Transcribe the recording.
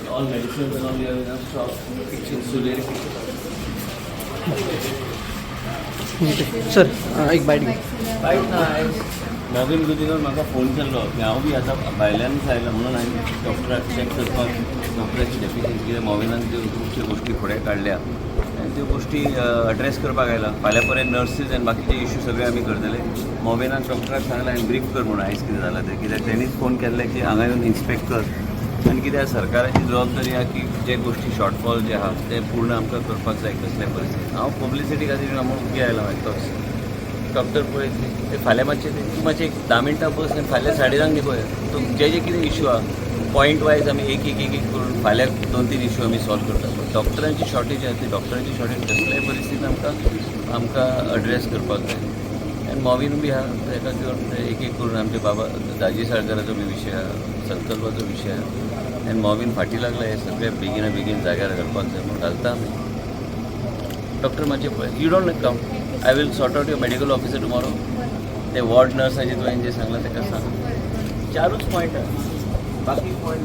all medicines and all you have enough stock. Kitchen, Suleri kitchen. Sir एक bite घे. Right now, नवीन गुदिनूर म्हाका phone केल्लो की हांव बी आतां भायल्यानूच आयला म्हणून हांवें डॉक्टराक चॅक करपाक डॉक्टराची डेफिशियन्सी कितें मोविनान त्यो खुबश्यो गोश्टी फुडें काडल्या आनी त्यो गोश्टी एड्रेस करपाक आयला. फाल्यां पर्यंत नर्सीज आनी बाकीचे इश्यू सगळे आमी करतले. मोविनान डॉक्टराक सांगलें हांवें ब्रीफ कर म्हणून आयज कितें जालां तें, कित्याक तेणीच फोन केल्ले की हांगा येवन इन्स्पेक्ट कर आनी कित्याक सरकाराची जबाबदारी आहा की जे गोश्टी शॉर्टफॉल जे आहा ते पूर्ण आमकां करपाक जाय कसले परिस्थितींत. हांव पब्लिसिटी खातीर म्हणून उगी आयला मागीर डॉक्टर पळय ते फाल्यां मातशें तूं मातशें एक 10 मिनटां बस आनी फाल्यां 10:30 न्ही पळय तूं जे कितें इश्यू आहा पॉयंट वायज आमी एक करून फाल्यां 2-3 इश्यू आमी सॉल्व करता. पूण डॉक्टरांची शॉर्टेज आहा ती डॉक्टरांची शॉर्टेज कसल्याय परिस्थितींत आमकां एड्रेस करपाक जाय. आनी मोवीन बी आहा ताका घेवन एक करून आमचे बाबा दाजी साळकाराचो बी विशय आहा, संकल्पाचो विशय आहा आनी मोवीन फाटीं लागला हे सगळे बेगीन जाग्यार घालपाक जाय म्हणून घालता आमी. डॉक्टर मातशें पळय you don't come I will sort out your medical officer tomorrow. ते वॉर्ड नर्साचें तुवें जें सांगलां ताका सांग. 4च पॉयंट आहा बाकी पॉयंट